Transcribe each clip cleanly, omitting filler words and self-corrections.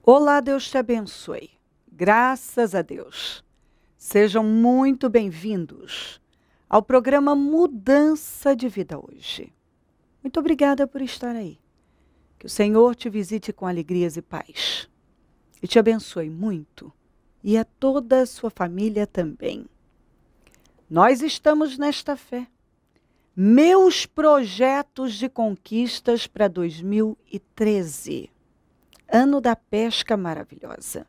Olá, Deus te abençoe. Graças a Deus. Sejam muito bem-vindos ao programa Mudança de Vida hoje. Muito obrigada por estar aí. Que o Senhor te visite com alegrias e paz. E te abençoe muito. E a toda a sua família também. Nós estamos nesta fé. Meus projetos de conquistas para 2013. Ano da pesca maravilhosa.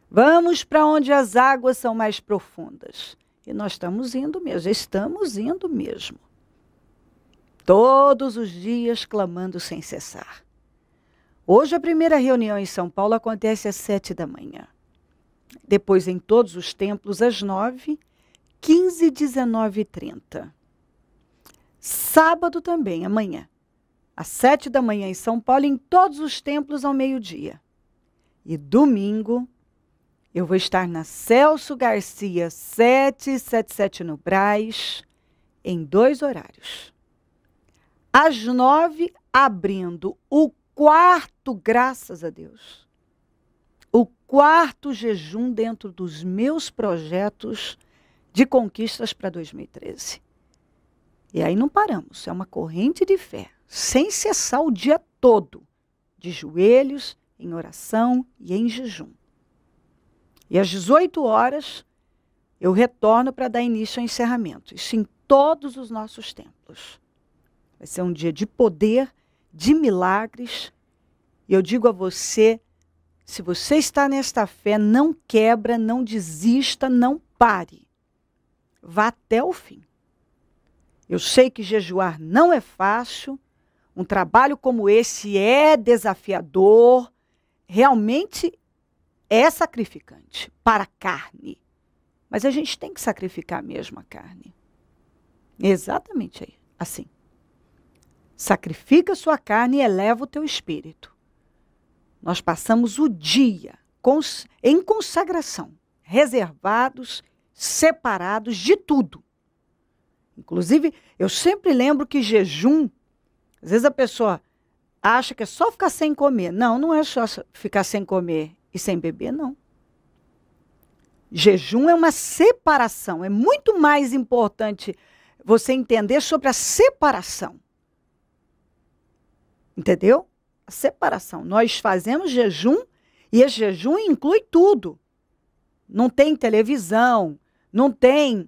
Vamos para onde as águas são mais profundas. E nós estamos indo mesmo. Todos os dias clamando sem cessar. Hoje a primeira reunião em São Paulo acontece às 7 da manhã. Depois em todos os templos às 9, 15, 19 e 30. Sábado também, amanhã. Às 7 da manhã em São Paulo, em todos os templos ao meio-dia. E domingo, eu vou estar na Celso Garcia 777 no Brás, em 2 horários. Às 9, abrindo o quarto, graças a Deus, o quarto jejum dentro dos meus projetos de conquistas para 2013. E aí não paramos, é uma corrente de fé. Sem cessar o dia todo, de joelhos, em oração e em jejum. E às 18 horas, eu retorno para dar início ao encerramento. Isso em todos os nossos templos. Vai ser um dia de poder, de milagres. E eu digo a você, se você está nesta fé, não quebra, não desista, não pare. Vá até o fim. Eu sei que jejuar não é fácil. Um trabalho como esse é desafiador, realmente é sacrificante para a carne. Mas a gente tem que sacrificar mesmo a carne. Exatamente assim. Sacrifica a sua carne e eleva o teu espírito. Nós passamos o dia em consagração, reservados, separados de tudo. Inclusive, eu sempre lembro que jejum, às vezes a pessoa acha que é só ficar sem comer. Não, não é só ficar sem comer e sem beber, não. Jejum é uma separação. É muito mais importante você entender sobre a separação. Entendeu? A separação. Nós fazemos jejum e esse jejum inclui tudo. Não tem televisão, não tem...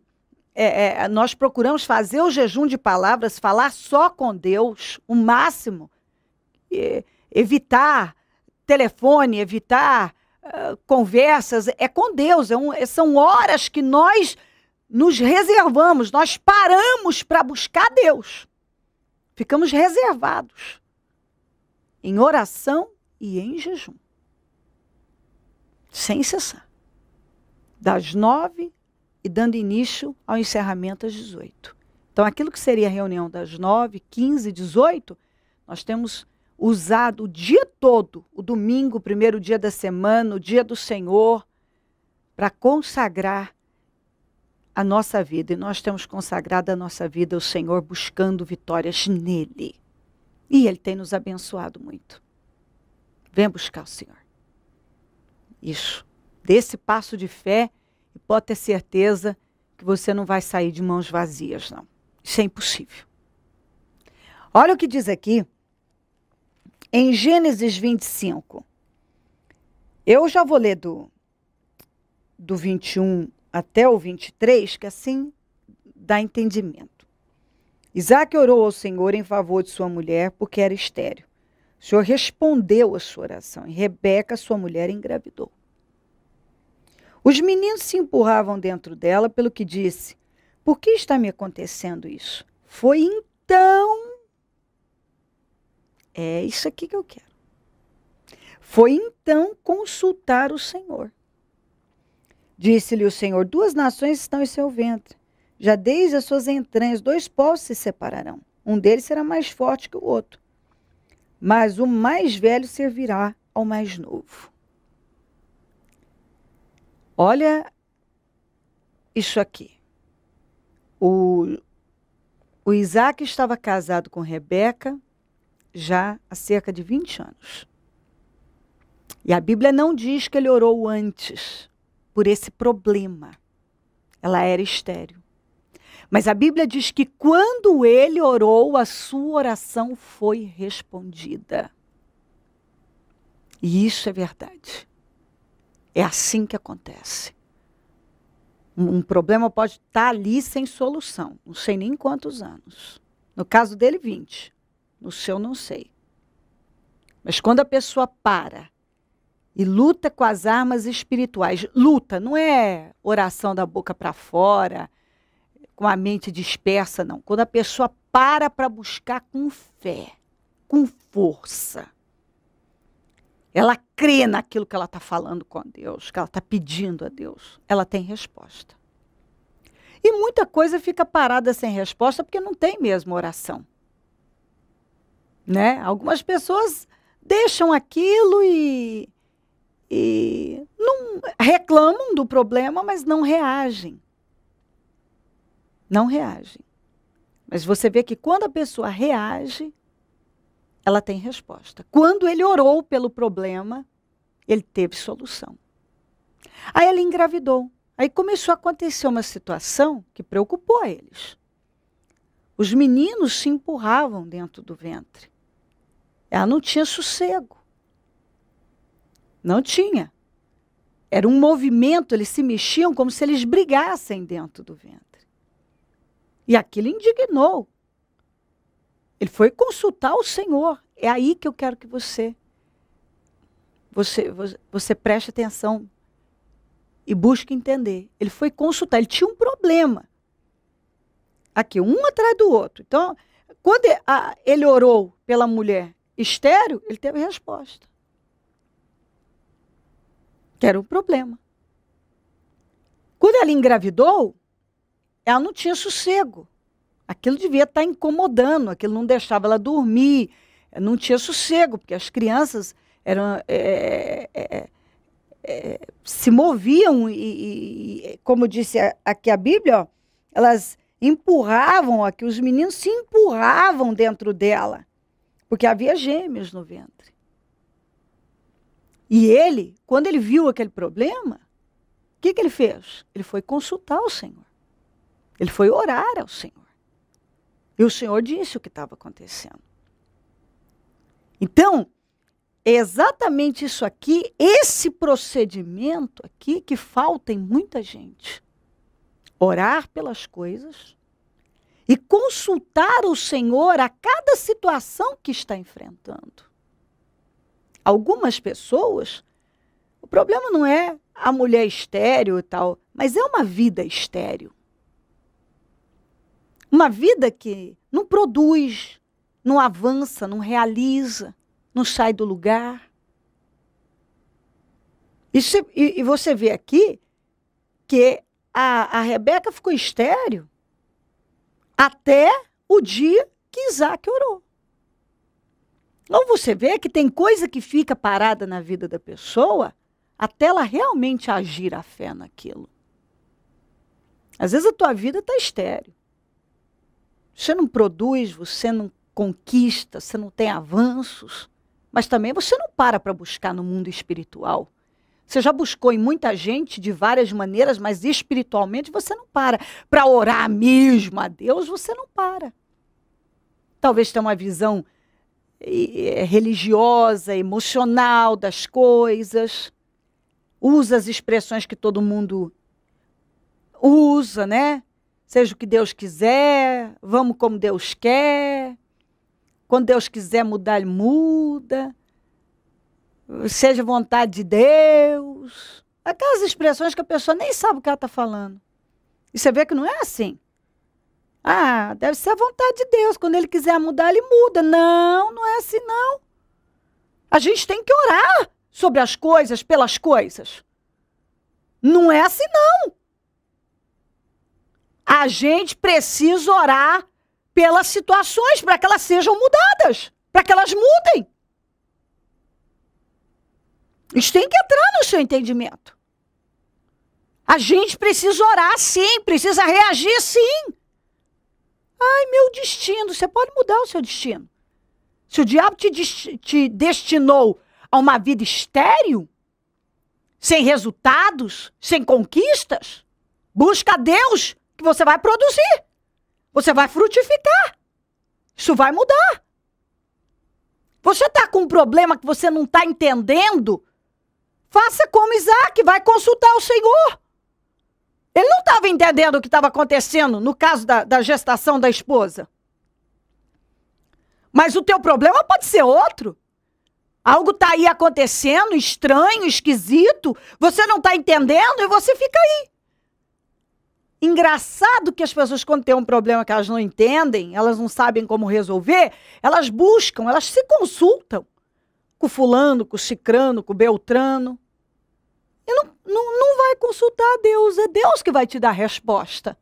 nós procuramos fazer o jejum de palavras, falar só com Deus, o máximo. Evitar telefone, evitar conversas, é com Deus. São horas que nós nos reservamos, nós paramos para buscar Deus. Ficamos reservados em oração e em jejum. Sem cessar. Das 9 e dando início ao encerramento às 18. Então, aquilo que seria a reunião das 9, 15, 18, nós temos usado o dia todo, o domingo, o primeiro dia da semana, o dia do Senhor, para consagrar a nossa vida. E nós temos consagrado a nossa vida ao Senhor, buscando vitórias nele. E ele tem nos abençoado muito. Venha buscar o Senhor. Isso. Desse passo de fé, e pode ter certeza que você não vai sair de mãos vazias, não. Isso é impossível. Olha o que diz aqui, em Gênesis 25. Eu já vou ler do 21 até o 23, que assim dá entendimento. Isaac orou ao Senhor em favor de sua mulher, porque era estéril. O Senhor respondeu a sua oração, e Rebeca, sua mulher, engravidou. Os meninos se empurravam dentro dela, pelo que disse, por que está me acontecendo isso? Foi então... É isso aqui que eu quero. Foi então consultar o Senhor. Disse-lhe o Senhor, 2 nações estão em seu ventre. Já desde as suas entranhas, 2 povos se separarão. Um deles será mais forte que o outro. Mas o mais velho servirá ao mais novo. Olha isso aqui. O Isaac estava casado com Rebeca já há cerca de 20 anos. E a Bíblia não diz que ele orou antes por esse problema. Ela era estéril. Mas a Bíblia diz que quando ele orou, a sua oração foi respondida. E isso é verdade. É assim que acontece. Um problema pode estar ali sem solução. Não sei nem quantos anos. No caso dele, 20. No seu, não sei. Mas quando a pessoa para e luta com as armas espirituais, luta, não é oração da boca para fora, com a mente dispersa, não. Quando a pessoa para buscar com fé, com força, ela crê naquilo que ela está falando com Deus, que ela está pedindo a Deus, ela tem resposta. E muita coisa fica parada sem resposta porque não tem mesmo oração. Né? Algumas pessoas deixam aquilo e não reclamam do problema, mas não reagem. Não reagem. Mas você vê que quando a pessoa reage, ela tem resposta. Quando ele orou pelo problema, ele teve solução. Aí ele engravidou. Aí começou a acontecer uma situação que preocupou eles. Os meninos se empurravam dentro do ventre. Ela não tinha sossego. Não tinha. Era um movimento, eles se mexiam como se eles brigassem dentro do ventre. E aquilo indignou. Ele foi consultar o Senhor. É aí que eu quero que você preste atenção e busque entender. Ele foi consultar, ele tinha um problema. Aqui, um atrás do outro. Então, quando ele orou pela mulher estéril, ele teve resposta. Que era um problema. Quando ela engravidou, ela não tinha sossego. Aquilo devia estar incomodando, aquilo não deixava ela dormir, não tinha sossego, porque as crianças se moviam e, como disse aqui a Bíblia, ó, elas empurravam, aqui os meninos se empurravam dentro dela, porque havia gêmeos no ventre. E ele, quando ele viu aquele problema, o que ele fez? Ele foi consultar o Senhor. Ele foi orar ao Senhor. E o Senhor disse o que estava acontecendo. Então, é exatamente isso aqui, esse procedimento aqui que falta em muita gente. Orar pelas coisas e consultar o Senhor a cada situação que está enfrentando. Algumas pessoas, o problema não é a mulher estéril e tal, mas é uma vida estéril. Uma vida que não produz, não avança, não realiza, não sai do lugar. E você vê aqui que a Rebeca ficou estéril até o dia que Isaac orou. Então você vê que tem coisa que fica parada na vida da pessoa até ela realmente agir a fé naquilo. Às vezes a tua vida está estéril. Você não produz, você não conquista, você não tem avanços, mas também você não para buscar no mundo espiritual. Você já buscou em muita gente de várias maneiras, mas espiritualmente você não para. Para orar mesmo a Deus, você não para. Talvez tenha uma visão religiosa, emocional das coisas. Usa as expressões que todo mundo usa, né? Seja o que Deus quiser, vamos como Deus quer. Quando Deus quiser mudar, Ele muda. Seja vontade de Deus. Aquelas expressões que a pessoa nem sabe o que ela está falando. E você vê que não é assim. Ah, deve ser a vontade de Deus. Quando Ele quiser mudar, Ele muda. Não, não é assim, não. A gente tem que orar sobre as coisas, pelas coisas. Não é assim, não. A gente precisa orar pelas situações para que elas sejam mudadas, para que elas mudem. Isso tem que entrar no seu entendimento. A gente precisa orar sim, precisa reagir sim. Ai, meu destino, você pode mudar o seu destino. Se o diabo te destinou a uma vida estéril? Sem resultados? Sem conquistas? Busca a Deus que você vai produzir. Você vai frutificar. Isso vai mudar. Você está com um problema que você não está entendendo? Faça como Isaac, vai consultar o Senhor. Ele não estava entendendo o que estava acontecendo no caso da gestação da esposa. Mas o teu problema pode ser outro. Algo está aí acontecendo, estranho, esquisito, você não está entendendo e você fica aí. Engraçado que as pessoas, quando têm um problema que elas não entendem, elas não sabem como resolver, elas buscam, elas se consultam com o fulano, com o cicrano, com o beltrano. E não vai consultar a Deus, é Deus que vai te dar a resposta.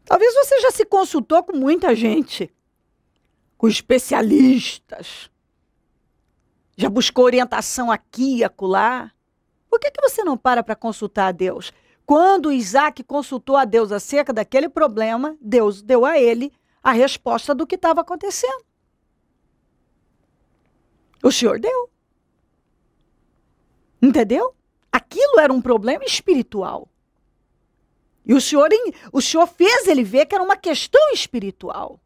Talvez você já se consultou com muita gente, com especialistas, já buscou orientação aqui e acolá. Por que você não para consultar a Deus? Quando Isaac consultou a Deus acerca daquele problema, Deus deu a ele a resposta do que estava acontecendo. O Senhor deu. Entendeu? Aquilo era um problema espiritual. E o Senhor fez ele ver que era uma questão espiritual.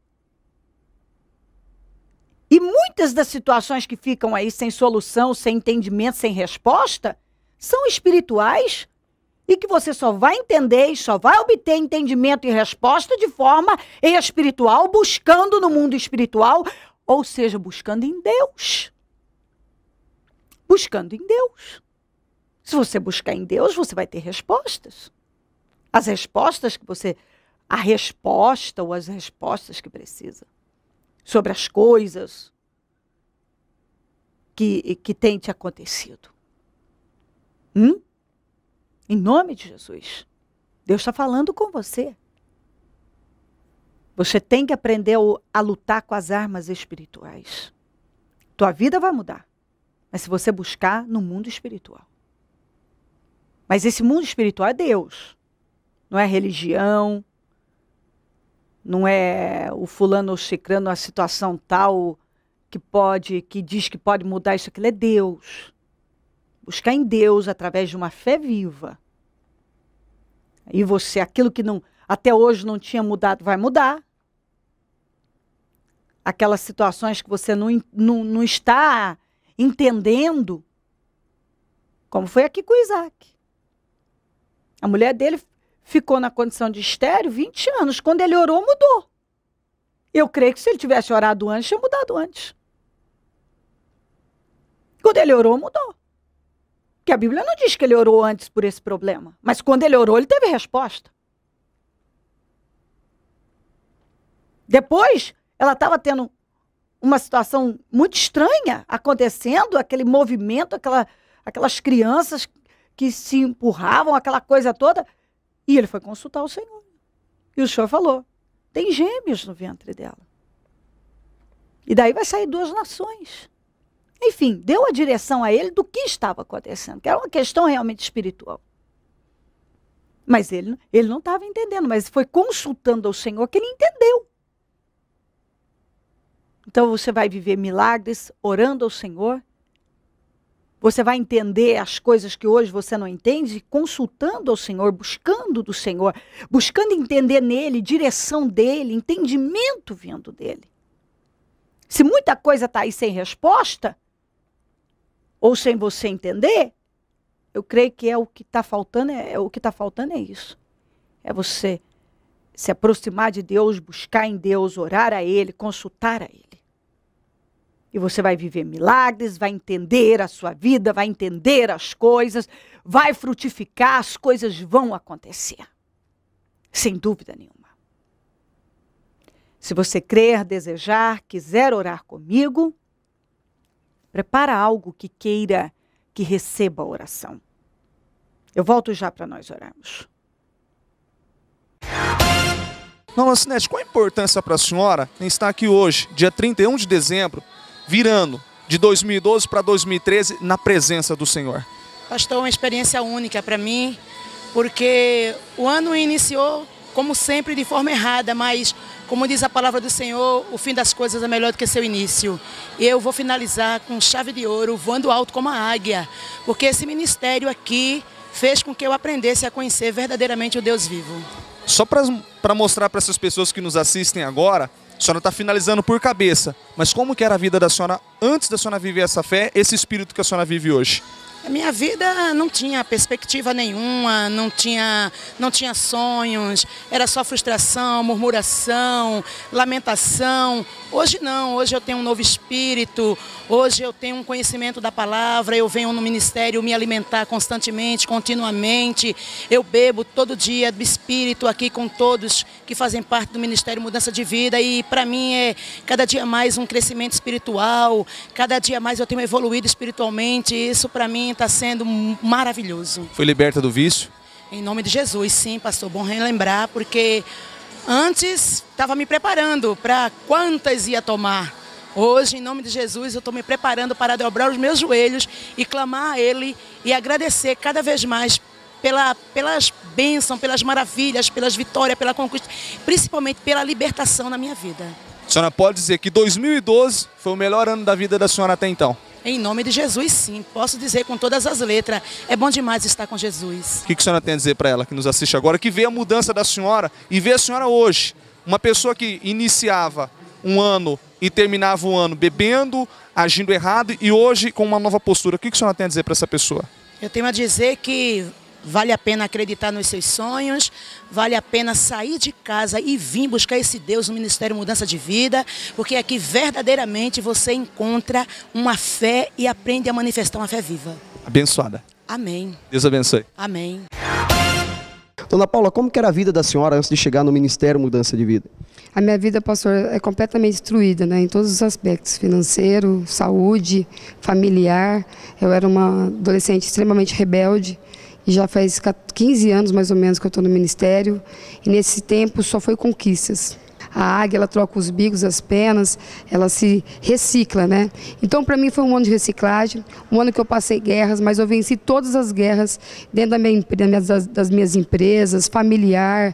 E muitas das situações que ficam aí sem solução, sem entendimento, sem resposta, são espirituais e que você só vai entender e só vai obter entendimento e resposta de forma espiritual, buscando no mundo espiritual, ou seja, buscando em Deus. Buscando em Deus. Se você buscar em Deus, você vai ter respostas. As respostas que você... A resposta ou as respostas que precisa. Sobre as coisas que tem te acontecido. Em nome de Jesus. Deus está falando com você. Você tem que aprender a lutar com as armas espirituais. Tua vida vai mudar. Mas se você buscar no mundo espiritual. Mas esse mundo espiritual é Deus. Não é religião. Não é o fulano ou cicrano, a situação tal que diz que pode mudar isso, aquilo. É Deus. Buscar em Deus através de uma fé viva. E você, aquilo que até hoje não tinha mudado, vai mudar. Aquelas situações que você não está entendendo, como foi aqui com Isaac. A mulher dele ficou na condição de estéril 20 anos. Quando ele orou, mudou. Eu creio que se ele tivesse orado antes, tinha mudado antes. Quando ele orou, mudou. Porque a Bíblia não diz que ele orou antes por esse problema. Mas quando ele orou, ele teve resposta. Depois, ela estava tendo uma situação muito estranha acontecendo, aquele movimento, aquelas crianças que se empurravam, aquela coisa toda. E ele foi consultar o Senhor. E o Senhor falou, tem gêmeos no ventre dela. E daí vai sair 2 nações. Enfim, deu a direção a ele do que estava acontecendo, que era uma questão realmente espiritual. Mas ele não estava entendendo, mas foi consultando ao Senhor que ele entendeu. Então você vai viver milagres orando ao Senhor. Você vai entender as coisas que hoje você não entende, consultando ao Senhor, buscando do Senhor, buscando entender nele, direção dele, entendimento vindo dele. Se muita coisa está aí sem resposta, ou sem você entender, eu creio que o que está faltando é isso. É você se aproximar de Deus, buscar em Deus, orar a Ele, consultar a Ele. E você vai viver milagres, vai entender a sua vida, vai entender as coisas, vai frutificar, as coisas vão acontecer. Sem dúvida nenhuma. Se você crer, desejar, quiser orar comigo, prepara algo que queira que receba a oração. Eu volto já para nós orarmos. Dona Cinete, qual a importância para a senhora em estar aqui hoje, dia 31 de dezembro, virando de 2012 para 2013 na presença do Senhor? Pastor, uma experiência única para mim, porque o ano iniciou como sempre, de forma errada, mas, como diz a palavra do Senhor, o fim das coisas é melhor do que seu início. Eu vou finalizar com chave de ouro, voando alto como a águia, porque esse ministério aqui fez com que eu aprendesse a conhecer verdadeiramente o Deus vivo. Só para mostrar para essas pessoas que nos assistem agora, a senhora está finalizando por cabeça, mas como que era a vida da senhora antes da senhora viver essa fé, esse espírito que a senhora vive hoje? A minha vida não tinha perspectiva nenhuma, não tinha sonhos, era só frustração, murmuração, lamentação. Hoje não, hoje eu tenho um novo espírito, hoje eu tenho um conhecimento da palavra, eu venho no ministério me alimentar constantemente, continuamente. Eu bebo todo dia do espírito aqui com todos que fazem parte do Ministério Mudança de Vida e para mim é cada dia mais um crescimento espiritual, cada dia mais eu tenho evoluído espiritualmente, isso para mim está sendo maravilhoso. Foi liberta do vício? Em nome de Jesus, sim, pastor, bom relembrar, porque antes estava me preparando para quantas ia tomar. Hoje, em nome de Jesus, eu estou me preparando para dobrar os meus joelhos e clamar a Ele e agradecer cada vez mais pelas bênçãos, pelas maravilhas, pelas vitórias, pela conquista, principalmente pela libertação na minha vida. A senhora pode dizer que 2012 foi o melhor ano da vida da senhora até então? Em nome de Jesus, sim. Posso dizer com todas as letras. É bom demais estar com Jesus. O que a senhora tem a dizer para ela que nos assiste agora, que vê a mudança da senhora e vê a senhora hoje? Uma pessoa que iniciava um ano e terminava o ano bebendo, agindo errado e hoje com uma nova postura. O que a senhora tem a dizer para essa pessoa? Eu tenho a dizer que vale a pena acreditar nos seus sonhos, vale a pena sair de casa e vir buscar esse Deus no Ministério Mudança de Vida, porque aqui verdadeiramente você encontra uma fé e aprende a manifestar uma fé viva. Abençoada. Amém. Deus abençoe. Amém. Dona Paula, como que era a vida da senhora antes de chegar no Ministério Mudança de Vida? A minha vida, pastor, é completamente destruída, né, em todos os aspectos, financeiro, saúde, familiar. Eu era uma adolescente extremamente rebelde. E já faz 15 anos, mais ou menos, que eu estou no ministério. E nesse tempo só foi conquistas. A águia, ela troca os bicos, as penas, ela se recicla, né? Então, para mim, foi um ano de reciclagem. Um ano que eu passei guerras, mas eu venci todas as guerras dentro das minhas empresas, familiar,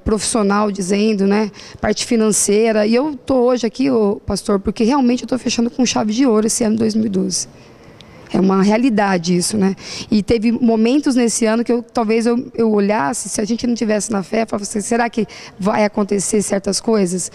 profissional, dizendo, né? Parte financeira. E eu estou hoje aqui, pastor, porque realmente eu estou fechando com chave de ouro esse ano de 2012. É uma realidade isso, né? E teve momentos nesse ano que talvez eu olhasse, se a gente não tivesse na fé, falava assim, será que vai acontecer certas coisas?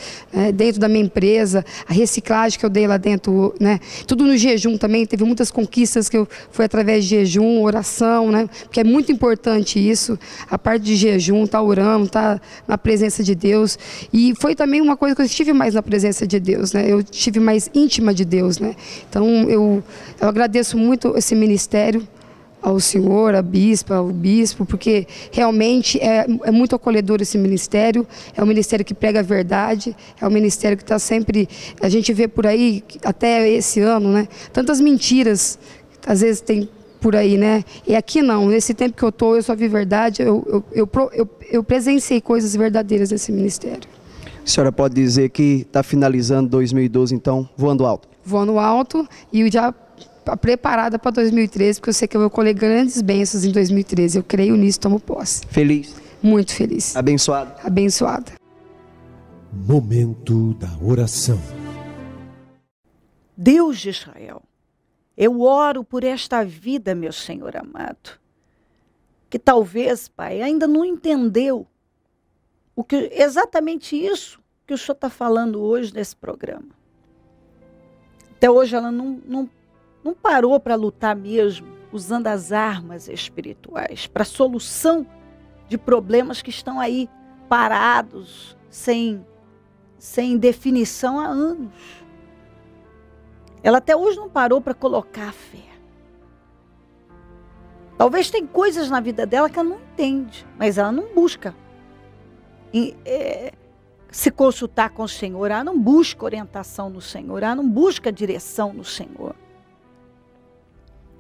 Dentro da minha empresa, a reciclagem que eu dei lá dentro, né? Tudo no jejum também, teve muitas conquistas que foi através de jejum, oração, né? Porque é muito importante isso, a parte de jejum, tá orando, tá na presença de Deus. E foi também uma coisa que eu estive mais na presença de Deus, né? Eu estive mais íntima de Deus, né? Então, eu agradeço muito esse ministério ao senhor, a bispa, ao bispo, porque realmente é muito acolhedor esse ministério, é um ministério que prega a verdade, é um ministério que está sempre, a gente vê por aí, até esse ano, né, tantas mentiras, às vezes tem por aí, né, e aqui não, nesse tempo que eu só vi verdade, eu presenciei coisas verdadeiras nesse ministério. A senhora pode dizer que está finalizando 2012, então, voando alto? Voando alto e já preparada para 2013, porque eu sei que eu vou colher grandes bênçãos em 2013. Eu creio nisso, tomo posse. Feliz? Muito feliz. Abençoada? Abençoada. Momento da oração. Deus de Israel, eu oro por esta vida, meu Senhor amado, que talvez, Pai, ainda não entendeu exatamente isso que o Senhor está falando hoje nesse programa. Até hoje ela não parou para lutar mesmo, usando as armas espirituais, para a solução de problemas que estão aí parados, sem definição há anos. Ela até hoje não parou para colocar a fé. Talvez tem coisas na vida dela que ela não entende, mas ela não busca se consultar com o Senhor, ela não busca orientação no Senhor, ela não busca direção no Senhor.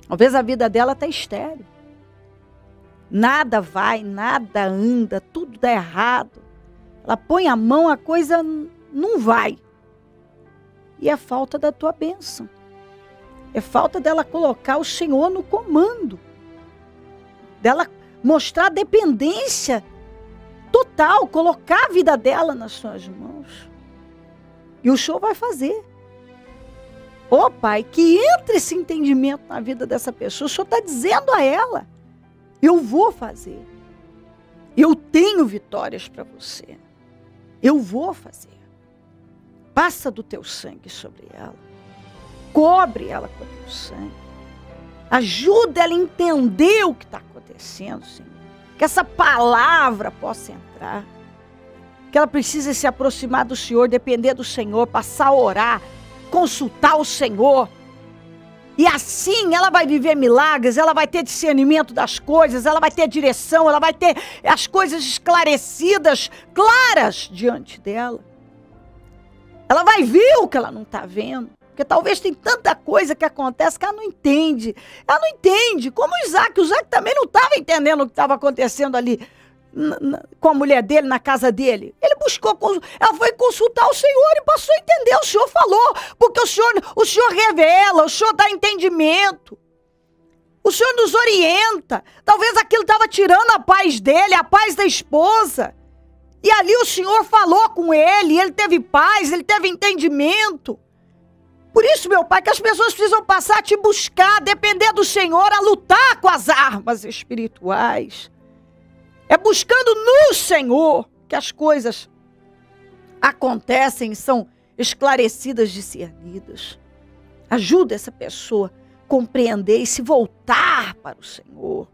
Talvez a vida dela está estéril. Nada vai, nada anda, tudo dá errado. Ela põe a mão, a coisa não vai. E é falta da tua bênção. É falta dela colocar o Senhor no comando. Dela mostrar a dependência total, colocar a vida dela nas suas mãos. E o Senhor vai fazer. Ô Pai, que entre esse entendimento na vida dessa pessoa. O Senhor está dizendo a ela, eu vou fazer. Eu tenho vitórias para você. Eu vou fazer. Passa do teu sangue sobre ela. Cobre ela com o teu sangue. Ajuda ela a entender o que está acontecendo, Senhor. Que essa palavra possa entrar. Que ela precisa se aproximar do Senhor, depender do Senhor, passar a orar, consultar o Senhor. E assim ela vai viver milagres, ela vai ter discernimento das coisas, ela vai ter direção, ela vai ter as coisas esclarecidas, claras diante dela. Ela vai ver o que ela não está vendo. Porque talvez tem tanta coisa que acontece que ela não entende. Ela não entende. Como o Isaac também não estava entendendo o que estava acontecendo ali com a mulher dele, na casa dele. Ele buscou, ela foi consultar o Senhor e passou a entender. O Senhor falou, porque o Senhor revela, o Senhor dá entendimento. O Senhor nos orienta. Talvez aquilo estava tirando a paz dele, a paz da esposa. E ali o Senhor falou com ele teve paz, ele teve entendimento. Por isso, meu Pai, que as pessoas precisam passar a te buscar, depender do Senhor, a lutar com as armas espirituais. É buscando no Senhor que as coisas acontecem e são esclarecidas, discernidas. Ajuda essa pessoa a compreender e se voltar para o Senhor.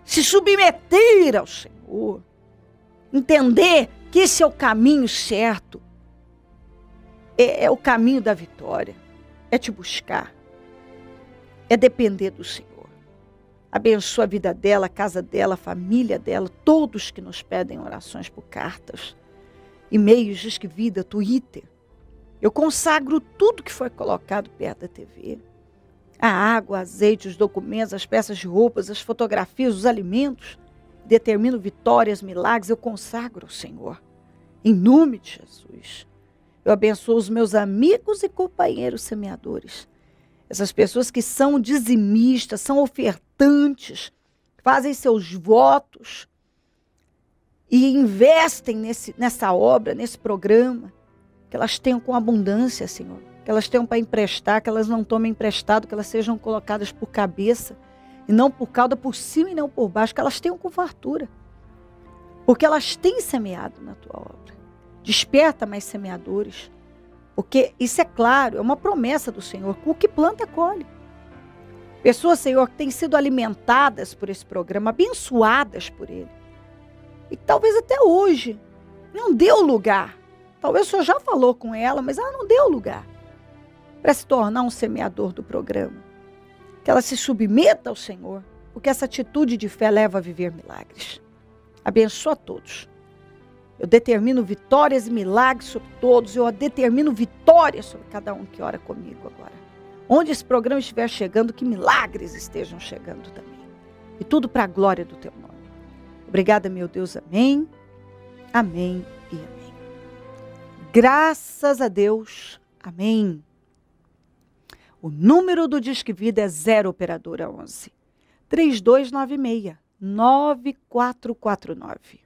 Se submeter ao Senhor. Entender que esse é o caminho certo. É o caminho da vitória. É te buscar. É depender do Senhor. Abençoa a vida dela, a casa dela, a família dela, todos que nos pedem orações por cartas, e-mails, Disque Vida, Twitter. Eu consagro tudo que foi colocado perto da TV. A água, o azeite, os documentos, as peças de roupas, as fotografias, os alimentos. Determino vitórias, milagres, eu consagro ao Senhor. Em nome de Jesus. Eu abençoo os meus amigos e companheiros semeadores. Essas pessoas que são dizimistas, são ofertantes, fazem seus votos e investem nessa obra, nesse programa, que elas tenham com abundância, Senhor. Que elas tenham para emprestar, que elas não tomem emprestado, que elas sejam colocadas por cabeça e não por cauda, por cima e não por baixo, que elas tenham com fartura. Porque elas têm semeado na tua obra. Desperta mais semeadores. Porque isso é claro, é uma promessa do Senhor. O que planta, colhe. Pessoas, Senhor, que têm sido alimentadas por esse programa, abençoadas por ele. E talvez até hoje não deu lugar. Talvez o Senhor já falou com ela, mas ela não deu lugar para se tornar um semeador do programa. Que ela se submeta ao Senhor, porque essa atitude de fé leva a viver milagres. Abençoa a todos. Eu determino vitórias e milagres sobre todos. Eu determino vitórias sobre cada um que ora comigo agora. Onde esse programa estiver chegando, que milagres estejam chegando também. E tudo para a glória do teu nome. Obrigada, meu Deus. Amém. Amém e amém. Graças a Deus. Amém. O número do Disque Vida é 0 operadora 11 3296 9449.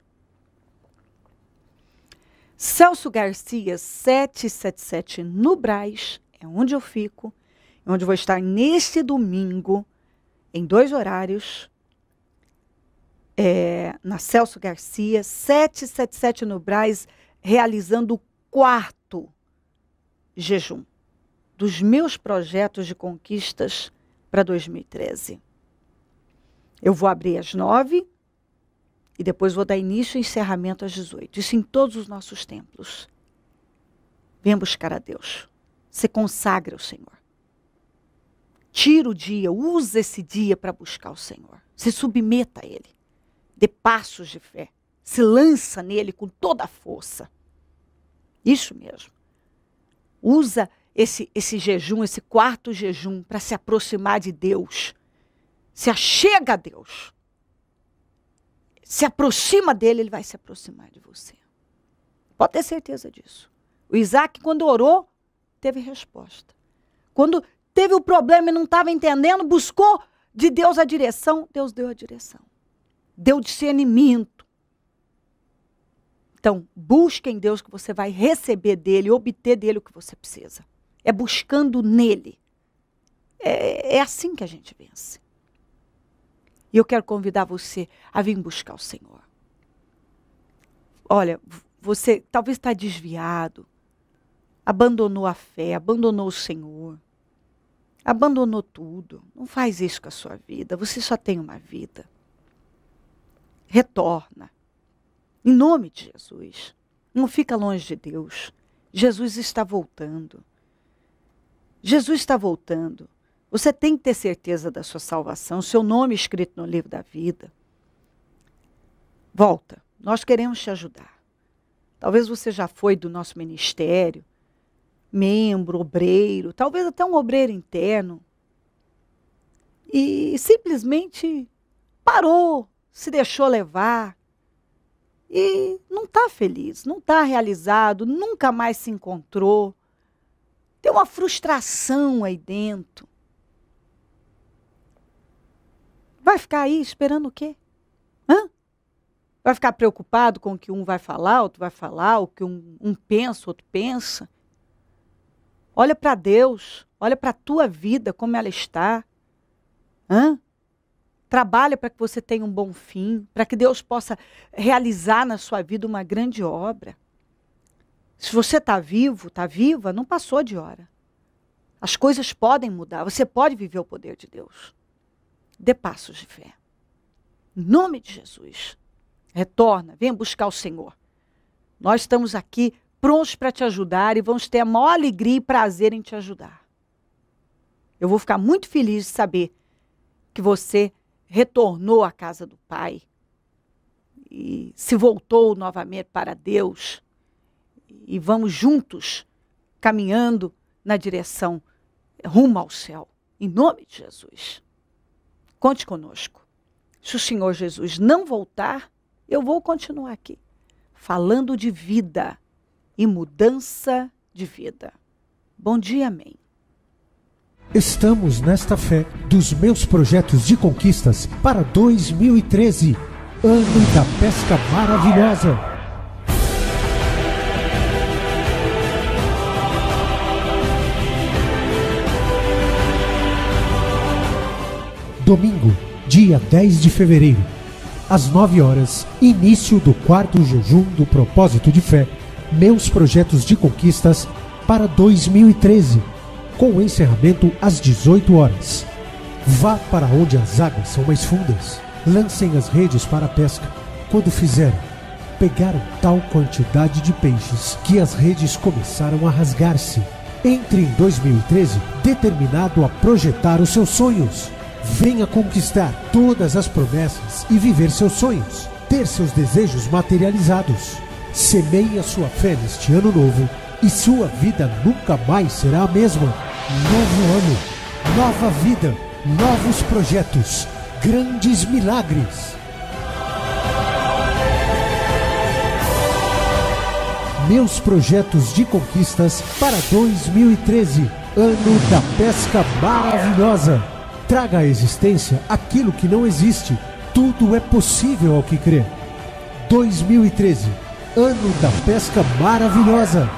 Celso Garcia 777 no Brás, é onde eu fico, é onde eu vou estar neste domingo, em 2 horários, na Celso Garcia 777 no Brás, realizando o 4º jejum dos meus projetos de conquistas para 2013. Eu vou abrir às 9h e depois vou dar início e encerramento às 18h. Isso em todos os nossos templos. Venha buscar a Deus. Se consagre ao Senhor. Tira o dia, usa esse dia para buscar o Senhor. Se submeta a Ele. Dê passos de fé. Se lança nele com toda a força. Isso mesmo. Usa esse jejum, esse 4º jejum, para se aproximar de Deus. Se achega a Deus. Se aproxima dele, ele vai se aproximar de você. Pode ter certeza disso. O Isaac, quando orou, teve resposta. Quando teve o problema e não estava entendendo, buscou de Deus a direção, Deus deu a direção. Deu discernimento. Então, busque em Deus que você vai receber dele, obter dele o que você precisa. É buscando nele. É assim que a gente vence. E eu quero convidar você a vir buscar o Senhor. Olha, você talvez está desviado, abandonou a fé, abandonou o Senhor, abandonou tudo. Não faz isso com a sua vida, você só tem uma vida. Retorna. Em nome de Jesus. Não fica longe de Deus. Jesus está voltando. Jesus está voltando. Você tem que ter certeza da sua salvação, seu nome escrito no livro da vida. Volta. Nós queremos te ajudar. Talvez você já foi do nosso ministério, membro, obreiro, talvez até um obreiro interno. E simplesmente parou, se deixou levar. E não está feliz, não está realizado, nunca mais se encontrou. Tem uma frustração aí dentro. Vai ficar aí esperando o quê? Vai ficar preocupado com o que um vai falar, outro vai falar, o que um pensa, outro pensa? Olha para Deus, olha para a tua vida, como ela está. Trabalha para que você tenha um bom fim, para que Deus possa realizar na sua vida uma grande obra. Se você está vivo, está viva, não passou de hora. As coisas podem mudar, você pode viver o poder de Deus. Dê passos de fé. Em nome de Jesus. Retorna, venha buscar o Senhor. Nós estamos aqui prontos para te ajudar e vamos ter a maior alegria e prazer em te ajudar. Eu vou ficar muito feliz de saber que você retornou à casa do Pai e se voltou novamente para Deus e vamos juntos caminhando na direção rumo ao céu. Em nome de Jesus. Conte conosco. Se o Senhor Jesus não voltar, eu vou continuar aqui, falando de vida e mudança de vida. Bom dia, amém. Estamos nesta fé dos meus projetos de conquistas para 2013, ano da pesca maravilhosa. Domingo, dia 10 de fevereiro. Às 9 horas, início do 4º jejum do propósito de fé, meus projetos de conquistas para 2013, com o encerramento às 18 horas. Vá para onde as águas são mais fundas, lancem as redes para a pesca. Quando fizeram, pegaram tal quantidade de peixes que as redes começaram a rasgar-se. Entre em 2013 determinado a projetar os seus sonhos. Venha conquistar todas as promessas e viver seus sonhos, ter seus desejos materializados. Semeie a sua fé neste ano novo e sua vida nunca mais será a mesma. Novo ano, nova vida, novos projetos, grandes milagres. Meus projetos de conquistas para 2013, ano da pesca maravilhosa. Traga à existência aquilo que não existe. Tudo é possível ao que crê. 2013, ano da pesca maravilhosa.